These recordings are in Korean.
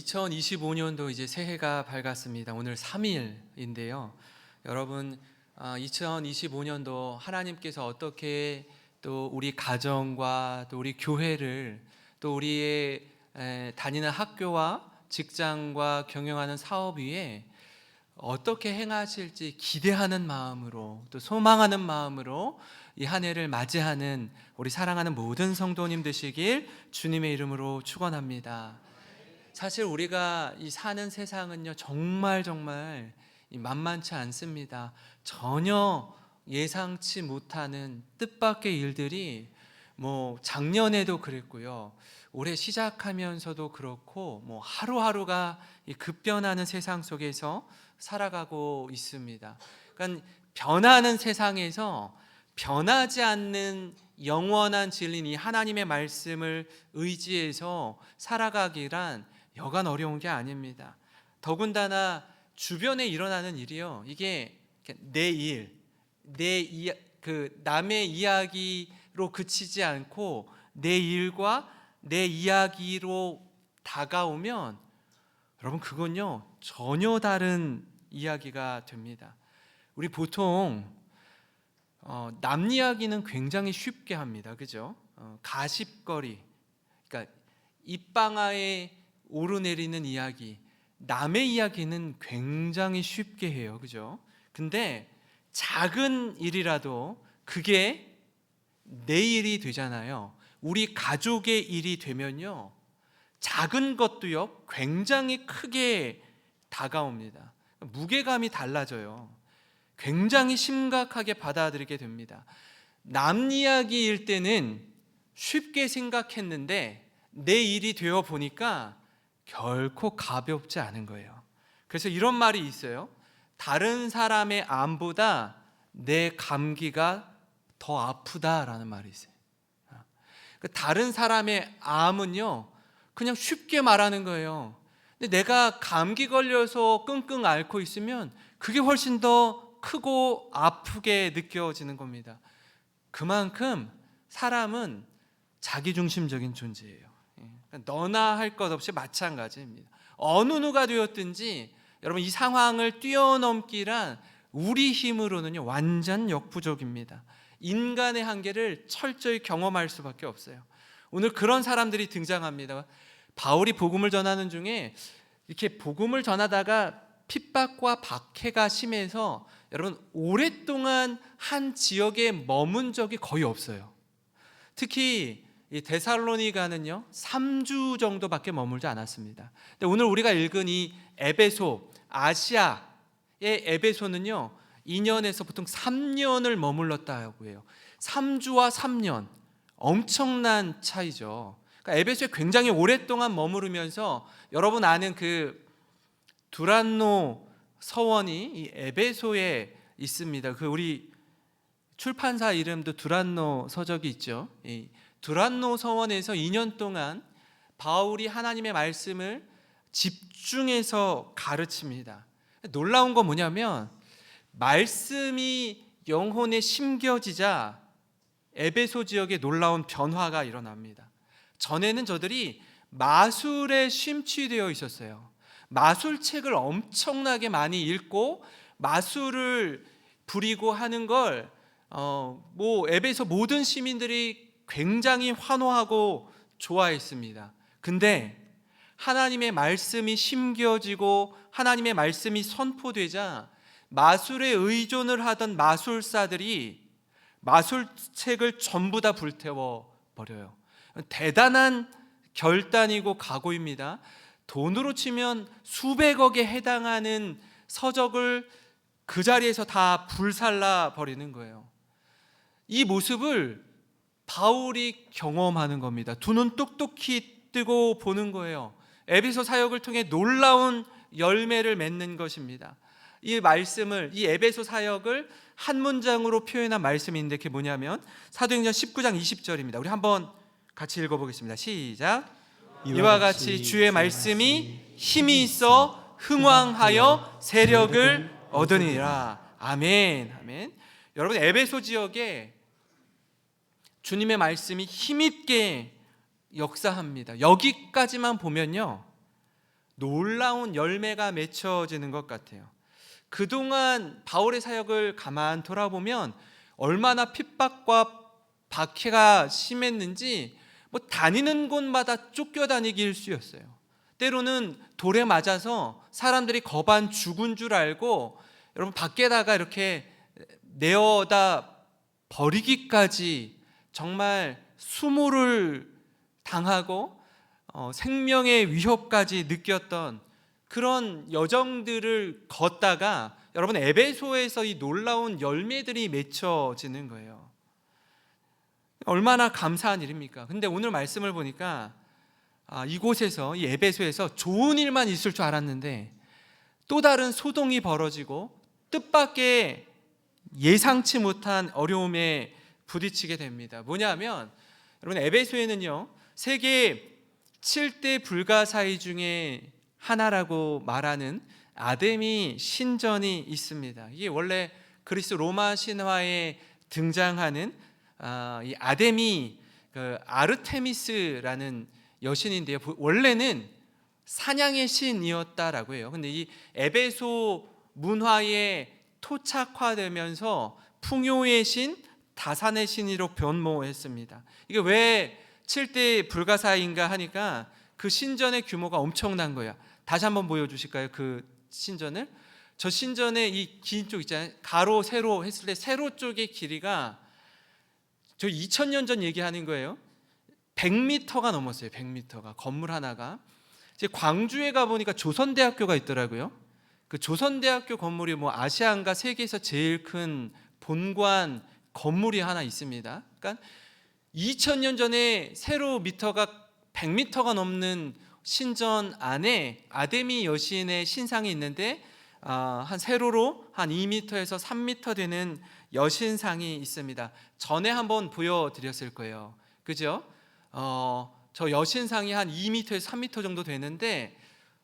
2025년도 이제 새해가 밝았습니다. 오늘 3일인데요. 여러분, 2025년도 하나님께서 어떻게 또 우리 가정과 또 우리 교회를 또 우리의 다니는 학교와 직장과 경영하는 사업 위에 어떻게 행하실지 기대하는 마음으로 또 소망하는 마음으로 이 한 해를 맞이하는 우리 사랑하는 모든 성도님 되시길 주님의 이름으로 축원합니다. 사실 우리가 이 사는 세상은요 정말 만만치 않습니다. 전혀 예상치 못하는 뜻밖의 일들이 작년에도 그랬고요, 올해 시작하면서도 그렇고 하루하루가 이 급변하는 세상 속에서 살아가고 있습니다. 그러니까 변하는 세상에서 변하지 않는 영원한 진리인 이 하나님의 말씀을 의지해서 살아가기란 여간 어려운 게 아닙니다. 더군다나 주변에 일어나는 일이요, 이게 남의 이야기로 그치지 않고 내 일과 내 이야기로 다가오면 여러분 그건요 전혀 다른 이야기가 됩니다. 우리 보통 남 이야기는 굉장히 쉽게 합니다. 그죠? 가십거리, 그러니까 입방아에 오르내리는 이야기, 남의 이야기는 굉장히 쉽게 해요. 그죠? 근데 작은 일이라도 그게 내 일이 되잖아요. 우리 가족의 일이 되면요, 작은 것도요 굉장히 크게 다가옵니다. 무게감이 달라져요. 굉장히 심각하게 받아들이게 됩니다. 남 이야기일 때는 쉽게 생각했는데 내 일이 되어 보니까 결코 가볍지 않은 거예요. 그래서 이런 말이 있어요. 다른 사람의 암보다 내 감기가 더 아프다라는 말이 있어요. 다른 사람의 암은요 그냥 쉽게 말하는 거예요. 근데 내가 감기 걸려서 끙끙 앓고 있으면 그게 훨씬 더 크고 아프게 느껴지는 겁니다. 그만큼 사람은 자기중심적인 존재예요. 너나 할 것 없이 마찬가지입니다. 어느 누가 되었든지 여러분 이 상황을 뛰어넘기란 우리 힘으로는요 완전 역부족입니다. 인간의 한계를 철저히 경험할 수밖에 없어요. 오늘 그런 사람들이 등장합니다. 바울이 복음을 전하는 중에 이렇게 복음을 전하다가 핍박과 박해가 심해서 여러분 오랫동안 한 지역에 머문 적이 거의 없어요. 특히 이 데살로니가는요 3주 정도밖에 머물지 않았습니다. 근데 오늘 우리가 읽은 이 에베소, 아시아의 에베소는요 2년에서 보통 3년을 머물렀다고 해요. 3주와 3년, 엄청난 차이죠. 그러니까 에베소에 굉장히 오랫동안 머무르면서 여러분 아는 그 두란노 서원이 이 에베소에 있습니다. 그 우리 출판사 이름도 두란노 서적이 있죠. 이 두란노 서원에서 2년 동안 바울이 하나님의 말씀을 집중해서 가르칩니다. 놀라운 건 뭐냐면 말씀이 영혼에 심겨지자 에베소 지역에 놀라운 변화가 일어납니다. 전에는 저들이 마술에 심취되어 있었어요. 마술책을 엄청나게 많이 읽고 마술을 부리고 하는 걸 에베소 모든 시민들이 굉장히 환호하고 좋아했습니다. 근데 하나님의 말씀이 심겨지고 하나님의 말씀이 선포되자 마술에 의존을 하던 마술사들이 마술책을 전부 다 불태워 버려요. 대단한 결단이고 각오입니다. 돈으로 치면 수백억에 해당하는 서적을 그 자리에서 다 불살라 버리는 거예요. 이 모습을 바울이 경험하는 겁니다. 두 눈 똑똑히 뜨고 보는 거예요. 에베소 사역을 통해 놀라운 열매를 맺는 것입니다. 이 말씀을, 이 에베소 사역을 한 문장으로 표현한 말씀이 있는데 그게 뭐냐면 사도행전 19장 20절입니다. 우리 한번 같이 읽어보겠습니다. 시작. 이와 같이 주의 말씀이 힘이 있어 흥왕하여 세력을 얻으니라. 아멘. 아멘. 여러분 에베소 지역에 주님의 말씀이 힘있게 역사합니다. 여기까지만 보면요 놀라운 열매가 맺혀지는 것 같아요. 그동안 바울의 사역을 가만 돌아보면 얼마나 핍박과 박해가 심했는지 다니는 곳마다 쫓겨다니기 일쑤였어요. 때로는 돌에 맞아서 사람들이 거반 죽은 줄 알고 여러분 밖에다가 이렇게 내어다 버리기까지 정말 수모를 당하고 생명의 위협까지 느꼈던 그런 여정들을 걷다가 여러분 에베소에서 이 놀라운 열매들이 맺혀지는 거예요. 얼마나 감사한 일입니까? 근데 오늘 말씀을 보니까 이곳에서, 이 에베소에서 좋은 일만 있을 줄 알았는데 또 다른 소동이 벌어지고 뜻밖의 예상치 못한 어려움에 부딪히게 됩니다. 뭐냐면 여러분 에베소에는요 세계 7대 불가사의 중에 하나라고 말하는 아데미 신전이 있습니다. 이게 원래 그리스 로마 신화에 등장하는 이 아데미 아르테미스라는 여신인데요. 원래는 사냥의 신이었다라고 해요. 근데 이 에베소 문화에 토착화되면서 풍요의 신, 다산의 신으로 변모했습니다. 이게 왜 7대 불가사인가 하니까 그 신전의 규모가 엄청난 거야. 다시 한번 보여주실까요? 그 신전을. 저 신전의 이 긴 쪽 있잖아요. 가로 세로 했을 때 세로 쪽의 길이가 저 2000년 전 얘기하는 거예요. 100m가 넘었어요. 100m가 건물 하나가. 이제 광주에 가 보니까 조선대학교가 있더라고요. 그 조선대학교 건물이 아시아인가 세계에서 제일 큰 본관 건물이 하나 있습니다. 그러니까 2000년 전에 세로 미터가 100m가 넘는 신전 안에 아데미 여신의 신상이 있는데 한 세로로 한 2m에서 3m 되는 여신상이 있습니다. 전에 한번 보여드렸을 거예요. 그죠? 저 여신상이 한 2m에서 3m 정도 되는데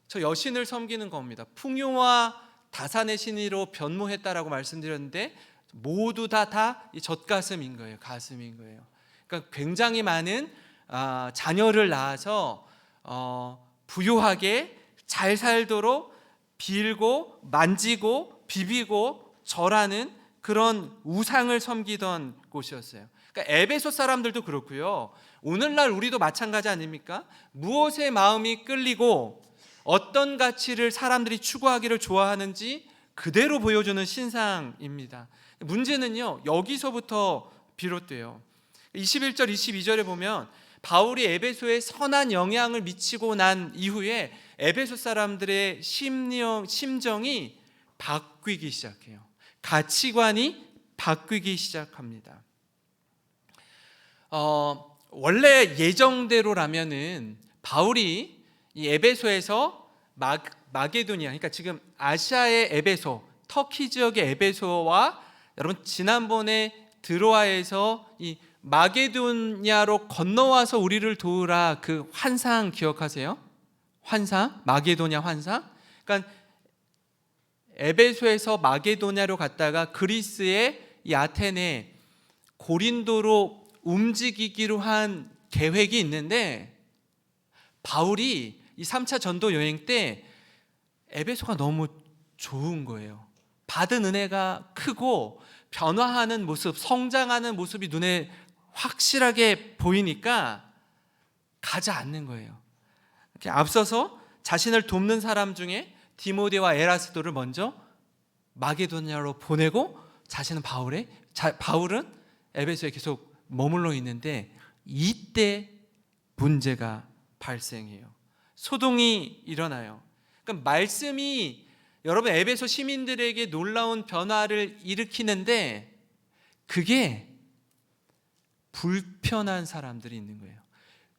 저 여신을 섬기는 겁니다. 풍요와 다산의 신으로 변모했다라고 말씀드렸는데 모두 다 이 젖가슴인 거예요. 가슴인 거예요. 그러니까 굉장히 많은 자녀를 낳아서 부유하게 잘 살도록 빌고 만지고 비비고 절하는 그런 우상을 섬기던 곳이었어요. 그러니까 에베소 사람들도 그렇고요. 오늘날 우리도 마찬가지 아닙니까? 무엇에 마음이 끌리고 어떤 가치를 사람들이 추구하기를 좋아하는지 그대로 보여주는 신상입니다. 문제는요, 여기서부터 비롯돼요. 21절, 22절에 보면 바울이 에베소에 선한 영향을 미치고 난 이후에 에베소 사람들의 심정이 바뀌기 시작해요. 가치관이 바뀌기 시작합니다. 원래 예정대로라면은 바울이 이 에베소에서 마게도니아, 그러니까 지금 아시아의 에베소, 터키 지역의 에베소와 여러분 지난번에 드로아에서 이 마게도니아로 건너와서 우리를 도우라 그 환상 기억하세요? 환상, 마게도니아 환상. 그러니까 에베소에서 마게도니아로 갔다가 그리스의 이 아테네, 고린도로 움직이기로 한 계획이 있는데 바울이 이 3차 전도 여행 때 에베소가 너무 좋은 거예요. 받은 은혜가 크고 변화하는 모습, 성장하는 모습이 눈에 확실하게 보이니까 가지 않는 거예요. 이렇게 앞서서 자신을 돕는 사람 중에 디모데와 에라스도를 먼저 마게도니아로 보내고 자신은 바울은 에베소에 계속 머물러 있는데 이때 문제가 발생해요. 소동이 일어나요. 그러니까 말씀이 여러분 에베소 시민들에게 놀라운 변화를 일으키는데 그게 불편한 사람들이 있는 거예요.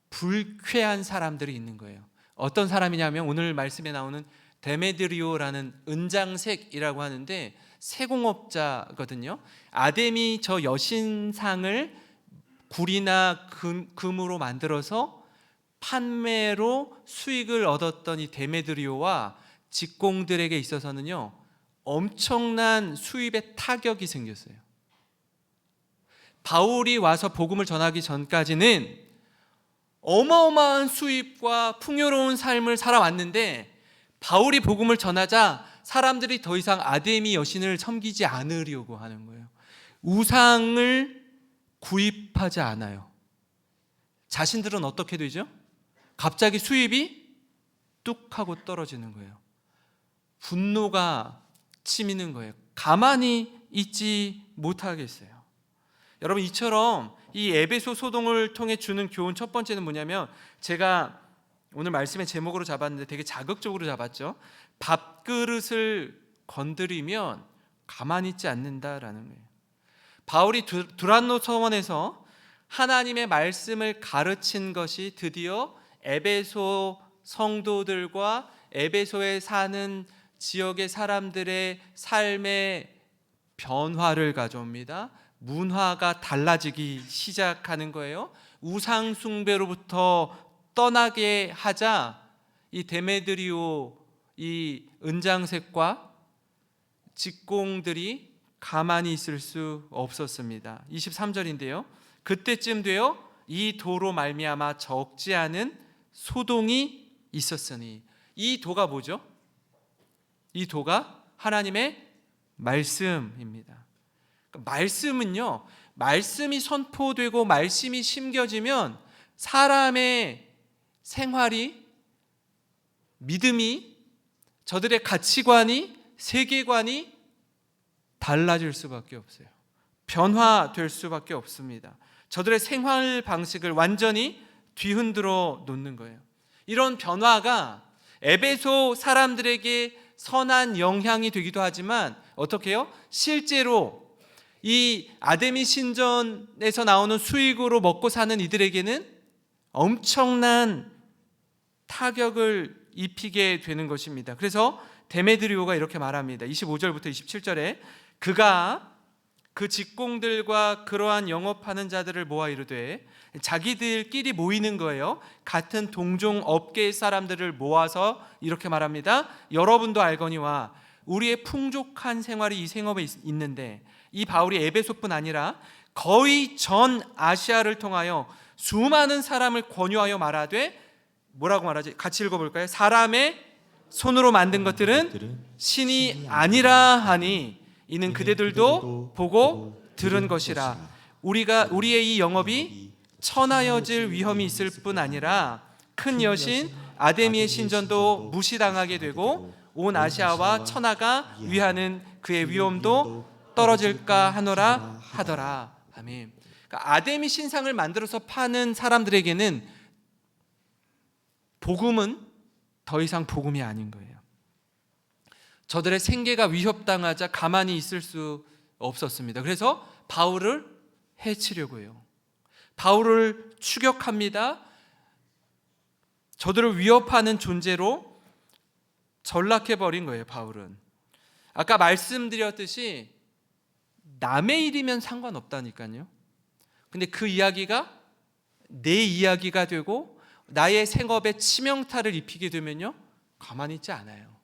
불쾌한 사람들이 있는 거예요. 어떤 사람이냐면 오늘 말씀에 나오는 데메드리오라는 은장색이라고 하는데 세공업자거든요. 아데미 저 여신상을 구리나 금으로 만들어서 판매로 수익을 얻었던 이 데메드리오와 직공들에게 있어서는요 엄청난 수입의 타격이 생겼어요. 바울이 와서 복음을 전하기 전까지는 어마어마한 수입과 풍요로운 삶을 살아왔는데 바울이 복음을 전하자 사람들이 더 이상 아데미 여신을 섬기지 않으려고 하는 거예요. 우상을 구입하지 않아요. 자신들은 어떻게 되죠? 갑자기 수입이 뚝 하고 떨어지는 거예요. 분노가 치미는 거예요. 가만히 있지 못하겠어요. 여러분, 이처럼 이 에베소 소동을 통해 주는 교훈 첫 번째는 뭐냐면, 제가 오늘 말씀의 제목으로 잡았는데 되게 자극적으로 잡았죠. 밥그릇을 건드리면 가만히 있지 않는다라는 거예요. 바울이 두란노 서원에서 하나님의 말씀을 가르친 것이 드디어 에베소 성도들과 에베소에 사는 지역의 사람들의 삶의 변화를 가져옵니다. 문화가 달라지기 시작하는 거예요. 우상 숭배로부터 떠나게 하자 이 데메드리오 이 은장색과 직공들이 가만히 있을 수 없었습니다. 23절인데요. 그때쯤 되어 이 도로 말미암아 적지 않은 소동이 있었으니, 이 도가 뭐죠? 이 도가 하나님의 말씀입니다. 말씀은요, 말씀이 선포되고 말씀이 심겨지면 사람의 생활이, 믿음이, 저들의 가치관이, 세계관이 달라질 수밖에 없어요. 변화될 수밖에 없습니다. 저들의 생활 방식을 완전히 뒤흔들어 놓는 거예요. 이런 변화가 에베소 사람들에게 선한 영향이 되기도 하지만 어떻게 해요? 실제로 이 아데미 신전에서 나오는 수익으로 먹고 사는 이들에게는 엄청난 타격을 입히게 되는 것입니다. 그래서 데메드리오가 이렇게 말합니다. 25절부터 27절에 그가 그 직공들과 그러한 영업하는 자들을 모아 이르되, 자기들끼리 모이는 거예요. 같은 동종 업계의 사람들을 모아서 이렇게 말합니다. 여러분도 알거니와 우리의 풍족한 생활이 이 생업에 있는데, 이 바울이 에베소뿐 아니라 거의 전 아시아를 통하여 수많은 사람을 권유하여 말하되, 뭐라고 말하지? 같이 읽어볼까요? 사람의 손으로 만든 것들은 신이 아니라 하니 이는 그대들도 보고 들은 것이라. 우리의 이 영업이 천하여질 위험이 있을 뿐 아니라 큰 여신 아데미의 신전도 무시당하게 되고 온 아시아와 천하가 위하는 그의 위엄도 떨어질까 하노라 하더라. 아멘. 그러니까 아데미 신상을 만들어서 파는 사람들에게는 복음은 더 이상 복음이 아닌 거예요. 저들의 생계가 위협당하자 가만히 있을 수 없었습니다. 그래서 바울을 해치려고 해요. 바울을 추격합니다. 저들을 위협하는 존재로 전락해버린 거예요, 바울은. 아까 말씀드렸듯이 남의 일이면 상관없다니까요. 근데 그 이야기가 내 이야기가 되고 나의 생업에 치명타를 입히게 되면요, 가만히 있지 않아요.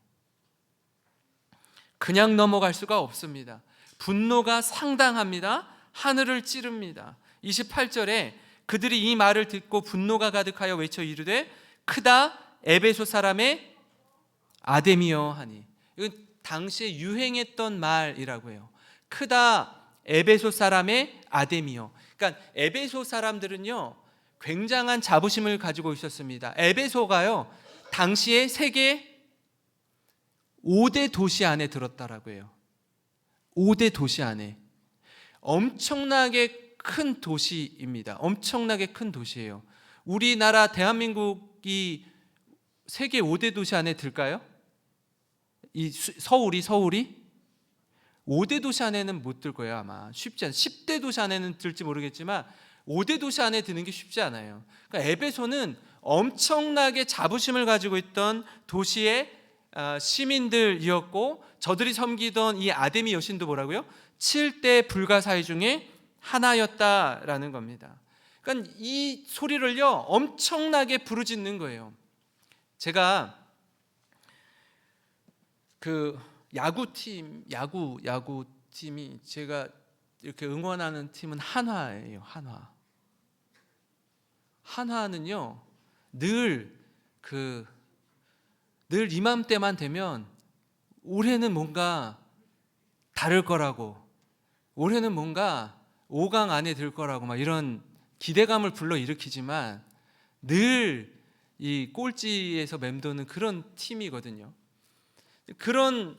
그냥 넘어갈 수가 없습니다. 분노가 상당합니다. 하늘을 찌릅니다. 28절에 그들이 이 말을 듣고 분노가 가득하여 외쳐 이르되 크다 에베소 사람의 아데미여 하니. 이건 당시에 유행했던 말이라고 해요. 크다 에베소 사람의 아데미여. 그러니까 에베소 사람들은요, 굉장한 자부심을 가지고 있었습니다. 에베소가요, 당시에 세계 5대 도시 안에 들었다라고 해요. 5대 도시 안에. 엄청나게 큰 도시입니다. 엄청나게 큰 도시예요. 우리나라 대한민국이 세계 5대 도시 안에 들까요? 이 서울이 5대 도시 안에는 못 들 거예요. 아마 쉽지 않아요. 10대 도시 안에는 들지 모르겠지만 5대 도시 안에 드는 게 쉽지 않아요. 그러니까 에베소는 엄청나게 자부심을 가지고 있던 도시의 시민들이었고, 저들이 섬기던 이 아데미 여신도 뭐라고요? 7대 불가사의 중에 하나였다라는 겁니다. 그러니까 이 소리를요, 엄청나게 부르짖는 거예요. 제가 그 야구팀이 제가 이렇게 응원하는 팀은 한화예요. 한화는요, 늘 늘 이맘때만 되면 올해는 뭔가 다를 거라고, 올해는 뭔가 5강 안에 들 거라고 막 이런 기대감을 불러일으키지만 늘 이 꼴찌에서 맴도는 그런 팀이거든요. 그런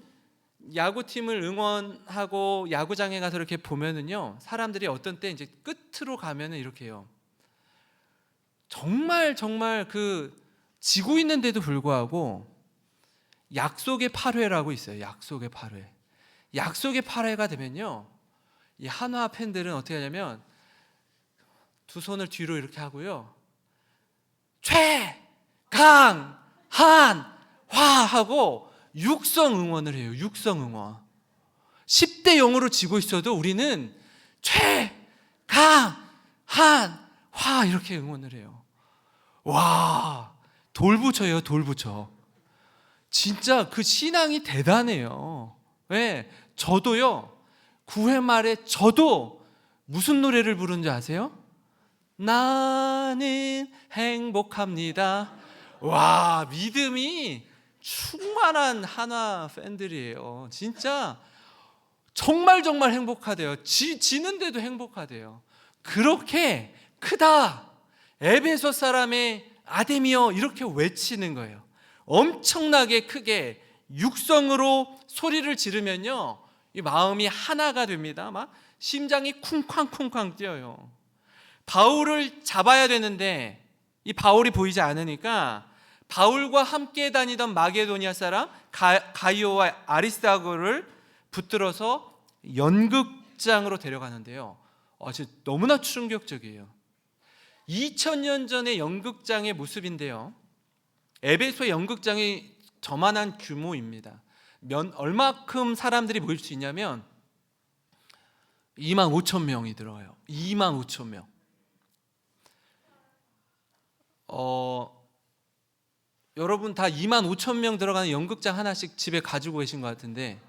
야구팀을 응원하고 야구장에 가서 이렇게 보면은요, 사람들이 어떤 때 이제 끝으로 가면은 이렇게 해요. 정말 그 지고 있는데도 불구하고 약속의 8회라고 있어요. 약속의 8회. 약속의 8회가 되면요, 이 한화 팬들은 어떻게 하냐면 두 손을 뒤로 이렇게 하고요, 최강 한화 하고 육성 응원을 해요. 육성 응원. 10대 0으로 지고 있어도 우리는 최강 한화 이렇게 응원을 해요. 와, 돌부처예요. 돌부처. 진짜 그 신앙이 대단해요. 왜? 저도요, 9회 말에 저도 무슨 노래를 부르는지 아세요? 나는 행복합니다. 와, 믿음이 충만한 한화 팬들이에요. 진짜 정말 행복하대요. 지는데도 행복하대요. 그렇게 크다, 에베소 사람의 아데미여, 이렇게 외치는 거예요. 엄청나게 크게 육성으로 소리를 지르면요, 이 마음이 하나가 됩니다. 막 심장이 쿵쾅쿵쾅 뛰어요. 바울을 잡아야 되는데 이 바울이 보이지 않으니까 바울과 함께 다니던 마게도니아 사람 가이오와 아리스다고를 붙들어서 연극장으로 데려가는데요, 진짜 너무나 충격적이에요. 2000년 전의 연극장의 모습인데요, 에베소의 연극장이 저만한 규모입니다. 얼마큼 사람들이 모일 수 있냐면 25,000명이 들어가요. 25,000명. 여러분 다 25,000명 들어가는 연극장 하나씩 집에 가지고 계신 것 같은데,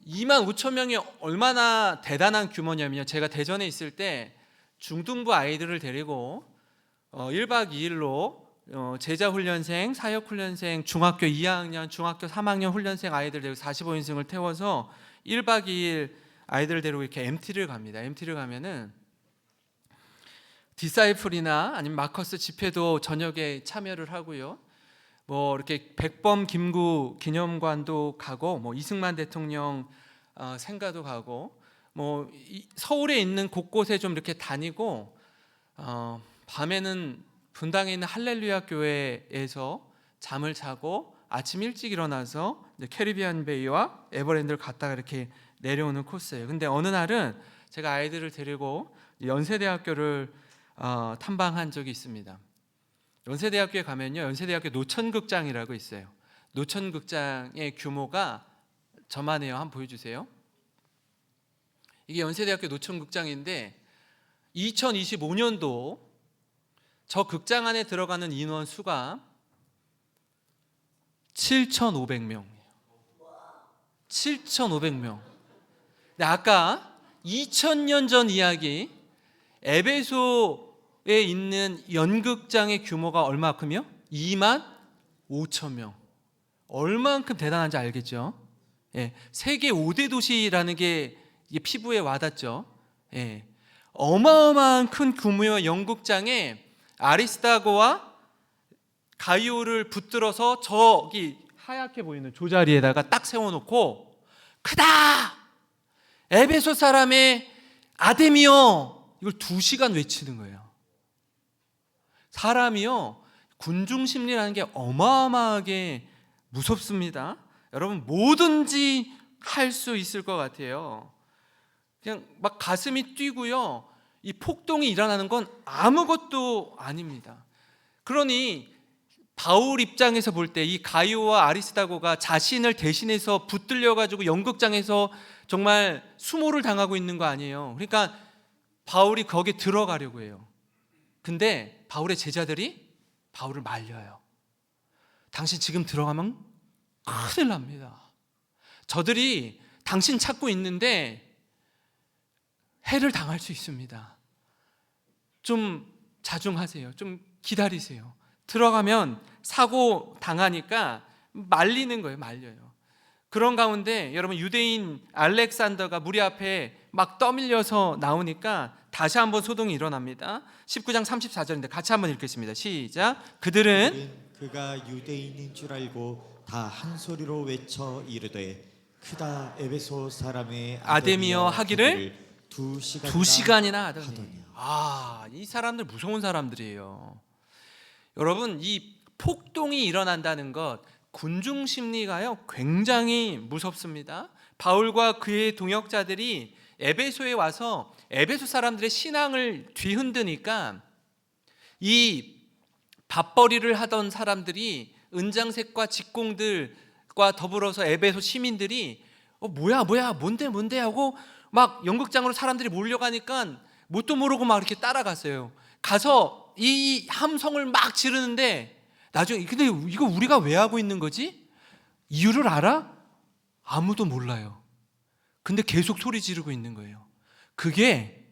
25,000명이 얼마나 대단한 규모냐면요, 제가 대전에 있을 때 중등부 아이들을 데리고 1박 2일로 제자훈련생, 사역훈련생, 중학교 2학년, 중학교 3학년 훈련생 아이들 데리고 45인승을 태워서 1박 2일 아이들을 데리고 이렇게 MT를 갑니다. MT를 가면은 디사이플이나 아니면 마커스 집회도 저녁에 참여를 하고요, 뭐 이렇게 백범 김구 기념관도 가고, 뭐 이승만 대통령 생가도 가고, 뭐 서울에 있는 곳곳에 좀 이렇게 다니고, 밤에는 분당에 있는 할렐루야 교회에서 잠을 자고 아침 일찍 일어나서 캐리비안 베이와 에버랜드를 갔다가 이렇게 내려오는 코스예요. 근데 어느 날은 제가 아이들을 데리고 연세대학교를 탐방한 적이 있습니다. 연세대학교에 가면요, 연세대학교 노천극장이라고 있어요. 노천극장의 규모가 저만해요. 한번 보여주세요. 이게 연세대학교 노천극장인데 2025년도 저 극장 안에 들어가는 인원 수가 7,500명이에요. 7,500명. 근데 아까 2000년 전 이야기, 에베소에 있는 연극장의 규모가 얼마큼이요? 25,000명. 얼만큼 대단한지 알겠죠? 예, 세계 5대 도시라는 게 피부에 와닿죠? 예, 어마어마한 큰 규모의 연극장에 아리스다고와 가이오를 붙들어서 저기 하얗게 보이는 조자리에다가 딱 세워놓고 크다! 에베소 사람의 아데미여! 이걸 2시간 외치는 거예요. 사람이요, 군중심리라는 게 어마어마하게 무섭습니다. 여러분 뭐든지 할 수 있을 것 같아요. 그냥 막 가슴이 뛰고요, 이 폭동이 일어나는 건 아무것도 아닙니다. 그러니 바울 입장에서 볼 때 이 가이오와 아리스다고가 자신을 대신해서 붙들려 가지고 연극장에서 정말 수모를 당하고 있는 거 아니에요. 그러니까 바울이 거기에 들어가려고 해요. 근데 바울의 제자들이 바울을 말려요. 당신 지금 들어가면 큰일 납니다. 저들이 당신 찾고 있는데 해를 당할 수 있습니다. 좀 자중하세요. 좀 기다리세요. 들어가면 사고 당하니까 말리는 거예요. 말려요. 그런 가운데 여러분 유대인 알렉산더가 무리 앞에 막 떠밀려서 나오니까 다시 한번 소동이 일어납니다. 19장 34절인데 같이 한번 읽겠습니다. 시작. 그들은 그가 유대인인 줄 알고 다 한 소리로 외쳐 이르되 크다 에베소 사람의 아데미여 하기를 두 2시간이나 하더니. 하더니와. 이 사람들 무서운 사람들이에요. 여러분, 이 폭동이 일어난다는 것, 군중 심리가요 굉장히 무섭습니다. 바울과 그의 동역자들이 에베소에 와서 에베소 사람들의 신앙을 뒤흔드니까 이 밥벌이를 하던 사람들이 은장색과 직공들과 더불어서 에베소 시민들이 뭐야 뭔데 하고 막 연극장으로 사람들이 몰려가니까 뭣도 모르고 막 이렇게 따라갔어요. 가서 이 함성을 막 지르는데 나중에 근데 이거 우리가 왜 하고 있는 거지? 이유를 알아? 아무도 몰라요. 근데 계속 소리 지르고 있는 거예요. 그게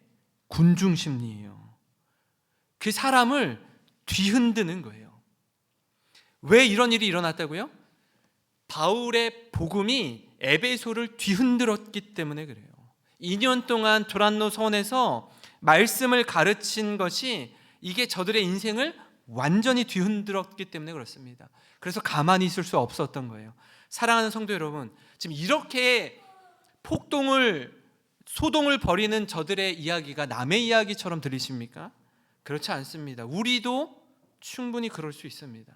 군중 심리예요. 그 사람을 뒤흔드는 거예요. 왜 이런 일이 일어났다고요? 바울의 복음이 에베소를 뒤흔들었기 때문에 그래요. 2년 동안 두란노 성에서 말씀을 가르친 것이 이게 저들의 인생을 완전히 뒤흔들었기 때문에 그렇습니다. 그래서 가만히 있을 수 없었던 거예요. 사랑하는 성도 여러분, 지금 이렇게 소동을 벌이는 저들의 이야기가 남의 이야기처럼 들리십니까? 그렇지 않습니다. 우리도 충분히 그럴 수 있습니다.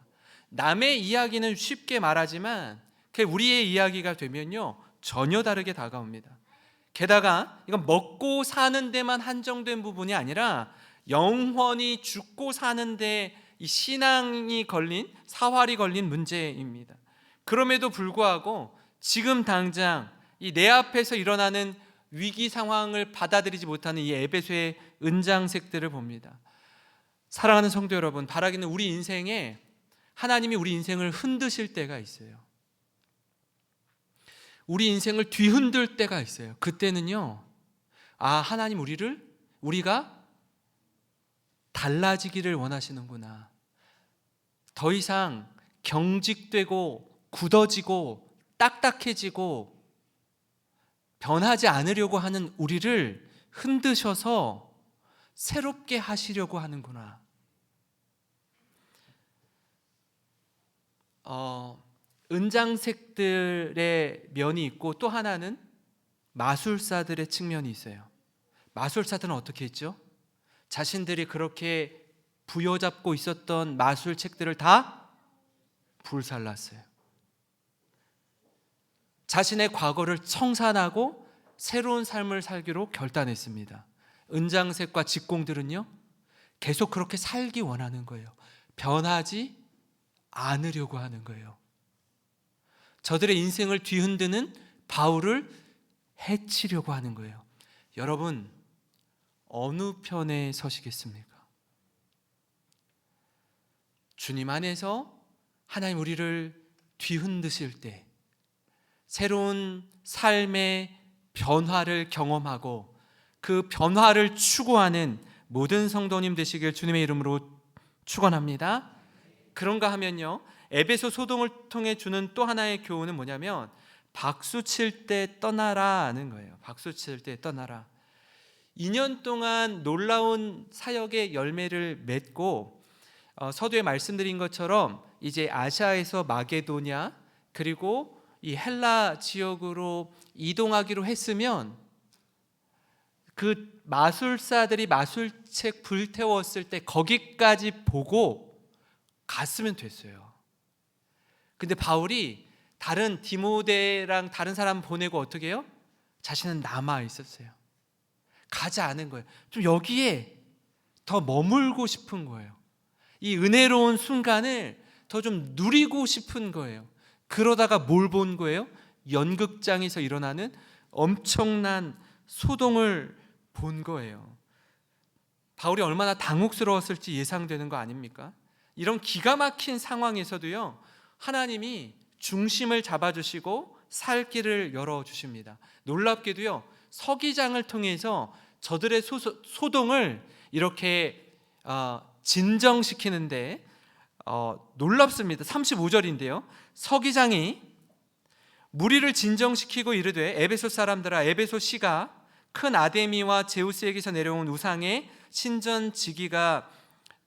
남의 이야기는 쉽게 말하지만 그게 우리의 이야기가 되면요 전혀 다르게 다가옵니다. 게다가 이건 먹고 사는 데만 한정된 부분이 아니라 영원히 죽고 사는데 이 신앙이 걸린, 사활이 걸린 문제입니다. 그럼에도 불구하고 지금 당장 이 내 앞에서 일어나는 위기 상황을 받아들이지 못하는 이 에베소의 은장색들을 봅니다. 사랑하는 성도 여러분, 바라기는 우리 인생에 하나님이 우리 인생을 흔드실 때가 있어요. 우리 인생을 뒤흔들 때가 있어요. 그때는요, 하나님 우리가 달라지기를 원하시는구나. 더 이상 경직되고 굳어지고 딱딱해지고 변하지 않으려고 하는 우리를 흔드셔서 새롭게 하시려고 하는구나. 은장색들의 면이 있고 또 하나는 마술사들의 측면이 있어요. 마술사들은 어떻게 했죠? 자신들이 그렇게 부여잡고 있었던 마술책들을 다 불살랐어요. 자신의 과거를 청산하고 새로운 삶을 살기로 결단했습니다. 은장색과 직공들은요 계속 그렇게 살기 원하는 거예요. 변하지 않으려고 하는 거예요. 저들의 인생을 뒤흔드는 바울을 해치려고 하는 거예요. 여러분, 어느 편에 서시겠습니까? 주님 안에서 하나님 우리를 뒤흔드실 때 새로운 삶의 변화를 경험하고 그 변화를 추구하는 모든 성도님 되시길 주님의 이름으로 축원합니다. 그런가 하면요, 에베소 소동을 통해 주는 또 하나의 교훈은 뭐냐면 박수 칠 때 떠나라는 거예요. 박수 칠 때 떠나라. 2년 동안 놀라운 사역의 열매를 맺고 서두에 말씀드린 것처럼 이제 아시아에서 마게도냐 그리고 이 헬라 지역으로 이동하기로 했으면 그 마술사들이 마술책 불태웠을 때 거기까지 보고 갔으면 됐어요. 근데 바울이 다른 디모데랑 다른 사람 보내고 어떻게 해요? 자신은 남아 있었어요. 가지 않은 거예요. 좀 여기에 더 머물고 싶은 거예요. 이 은혜로운 순간을 더 좀 누리고 싶은 거예요. 그러다가 뭘 본 거예요? 연극장에서 일어나는 엄청난 소동을 본 거예요. 바울이 얼마나 당혹스러웠을지 예상되는 거 아닙니까? 이런 기가 막힌 상황에서도요, 하나님이 중심을 잡아주시고 살 길을 열어주십니다. 놀랍게도요, 서기장을 통해서 저들의 소동을 이렇게 진정시키는데 놀랍습니다. 35절인데요. 서기장이 무리를 진정시키고 이르되 에베소 사람들아, 에베소시가 큰 아데미와 제우스에게서 내려온 우상의 신전지기가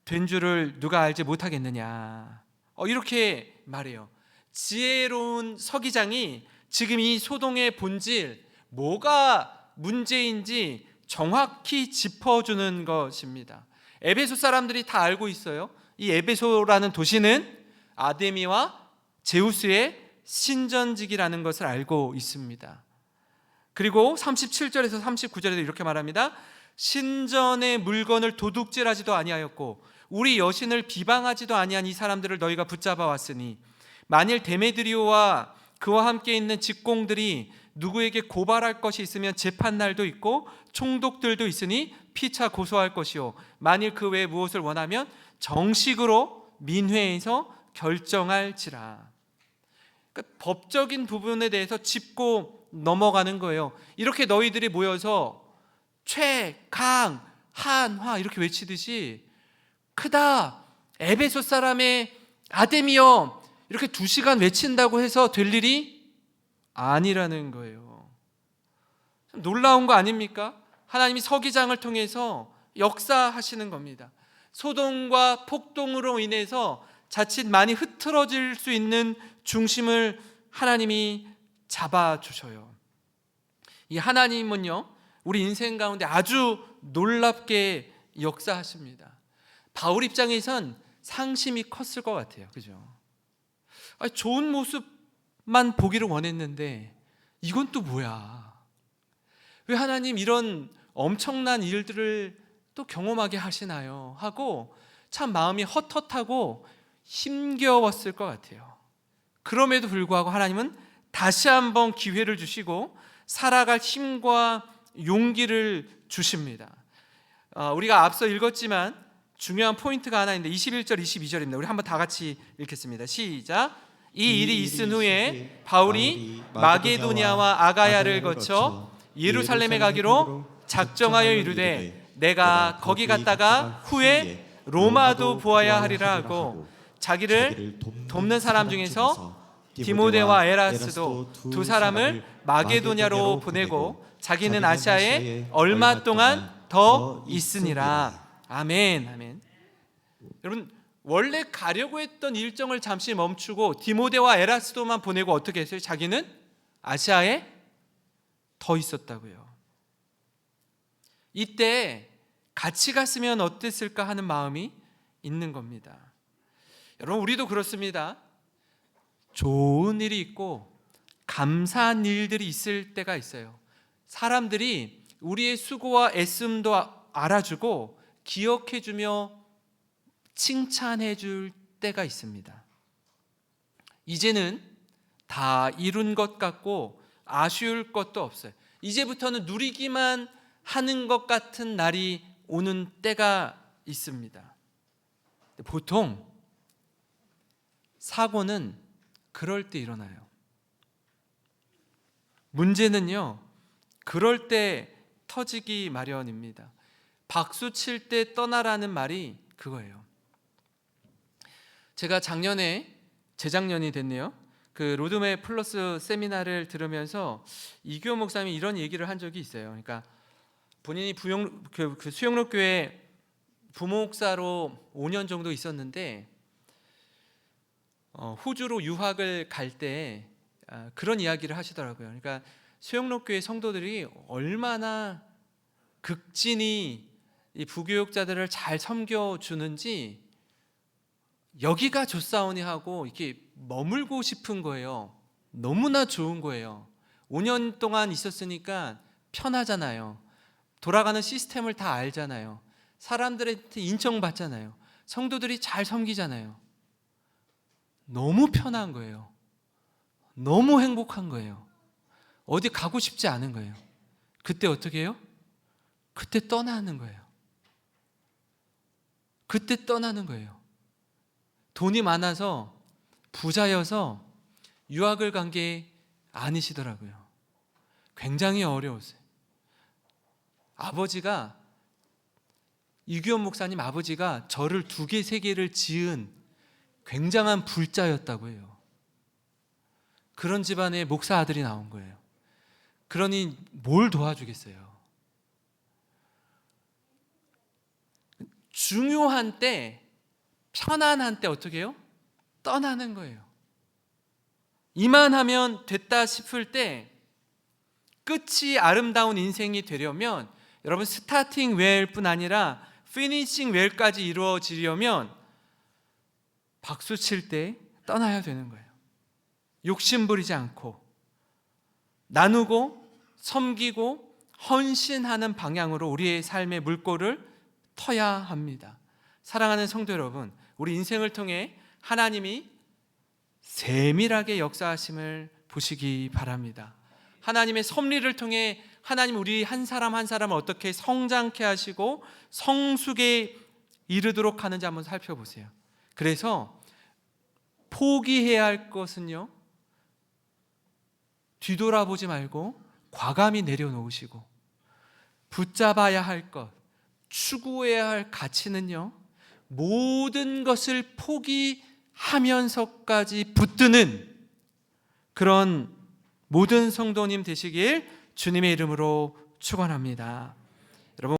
된 줄을 누가 알지 못하겠느냐. 이렇게 말해요. 지혜로운 서기장이 지금 이 소동의 본질, 뭐가 문제인지 정확히 짚어주는 것입니다. 에베소 사람들이 다 알고 있어요. 이 에베소라는 도시는 아데미와 제우스의 신전지기라는 것을 알고 있습니다. 그리고 37절에서 39절에도 이렇게 말합니다. 신전의 물건을 도둑질하지도 아니하였고 우리 여신을 비방하지도 아니한 이 사람들을 너희가 붙잡아 왔으니 만일 데메드리오와 그와 함께 있는 직공들이 누구에게 고발할 것이 있으면 재판날도 있고 총독들도 있으니 피차 고소할 것이요 만일 그 외에 무엇을 원하면 정식으로 민회에서 결정할지라. 그러니까 법적인 부분에 대해서 짚고 넘어가는 거예요. 이렇게 너희들이 모여서 최, 강, 한, 화 이렇게 외치듯이 크다 에베소 사람의 아데미여 이렇게 2시간 외친다고 해서 될 일이 아니라는 거예요. 놀라운 거 아닙니까? 하나님이 서기장을 통해서 역사하시는 겁니다. 소동과 폭동으로 인해서 자칫 많이 흐트러질 수 있는 중심을 하나님이 잡아주셔요. 이 하나님은요, 우리 인생 가운데 아주 놀랍게 역사하십니다. 바울 입장에선 상심이 컸을 것 같아요. 그죠? 좋은 모습만 보기를 원했는데 이건 또 뭐야? 왜 하나님 이런 엄청난 일들을 또 경험하게 하시나요? 하고 참 마음이 헛헛하고 힘겨웠을 것 같아요. 그럼에도 불구하고 하나님은 다시 한번 기회를 주시고 살아갈 힘과 용기를 주십니다. 우리가 앞서 읽었지만 중요한 포인트가 하나 있는데 21절 22절입니다. 우리 한번 다 같이 읽겠습니다. 시작. 이 일이 있은 후에 바울이 마게도냐와 아가야를 거쳐 예루살렘에 가기로 작정하여 이르되 내가 거기 갔다가 후에 로마도 보아야 하리라 하고 자기를 돕는 사람 중에서 디모데와 에라스도 2 사람을 마게도냐로 보내고 자기는 아시아에 얼마 동안 더 있으니라. 아멘. 아멘. 여러분, 원래 가려고 했던 일정을 잠시 멈추고 디모데와 에라스도만 보내고 어떻게 했어요? 자기는 아시아에 더 있었다고요. 이때 같이 갔으면 어땠을까 하는 마음이 있는 겁니다. 여러분, 우리도 그렇습니다. 좋은 일이 있고 감사한 일들이 있을 때가 있어요. 사람들이 우리의 수고와 애씀도 알아주고 기억해주며 칭찬해줄 때가 있습니다. 이제는 다 이룬 것 같고 아쉬울 것도 없어요. 이제부터는 누리기만 하는 것 같은 날이 오는 때가 있습니다. 보통 사고는 그럴 때 일어나요. 문제는요, 그럴 때 터지기 마련입니다. 박수 칠 때 떠나라는 말이 그거예요. 제가 재작년이 됐네요. 그 로드맵 플러스 세미나를 들으면서 이규호 목사님이 이런 얘기를 한 적이 있어요. 그러니까 본인이 수영록교회 부목사로 5년 정도 있었는데 호주로 유학을 갈 때 그런 이야기를 하시더라고요. 그러니까 수영록교회 성도들이 얼마나 극진히 이 부교육자들을 잘 섬겨주는지 여기가 좋사오니 하고 이렇게 머물고 싶은 거예요. 너무나 좋은 거예요. 5년 동안 있었으니까 편하잖아요. 돌아가는 시스템을 다 알잖아요. 사람들한테 인정받잖아요. 성도들이 잘 섬기잖아요. 너무 편한 거예요. 너무 행복한 거예요. 어디 가고 싶지 않은 거예요. 그때 어떻게 해요? 그때 떠나는 거예요. 그때 떠나는 거예요. 돈이 많아서 부자여서 유학을 간 게 아니시더라고요. 굉장히 어려웠어요. 아버지가, 이규현 목사님 아버지가 절을 2개, 3개를 지은 굉장한 불자였다고 해요. 그런 집안에 목사 아들이 나온 거예요. 그러니 뭘 도와주겠어요? 중요한 때, 편안한 때 어떻게 해요? 떠나는 거예요. 이만하면 됐다 싶을 때 끝이 아름다운 인생이 되려면 여러분 스타팅 웰뿐 아니라 피니싱 웰까지 이루어지려면 박수 칠 때 떠나야 되는 거예요. 욕심 부리지 않고 나누고 섬기고 헌신하는 방향으로 우리의 삶의 물꼬를 터야 합니다. 사랑하는 성도 여러분, 우리 인생을 통해 하나님이 세밀하게 역사하심을 보시기 바랍니다. 하나님의 섭리를 통해 하나님 우리 한 사람 한 사람을 어떻게 성장케 하시고 성숙에 이르도록 하는지 한번 살펴보세요. 그래서 포기해야 할 것은요, 뒤돌아보지 말고 과감히 내려놓으시고, 붙잡아야 할 것, 추구해야 할 가치는요, 모든 것을 포기하면서까지 붙드는 그런 모든 성도님 되시길 주님의 이름으로 축원합니다.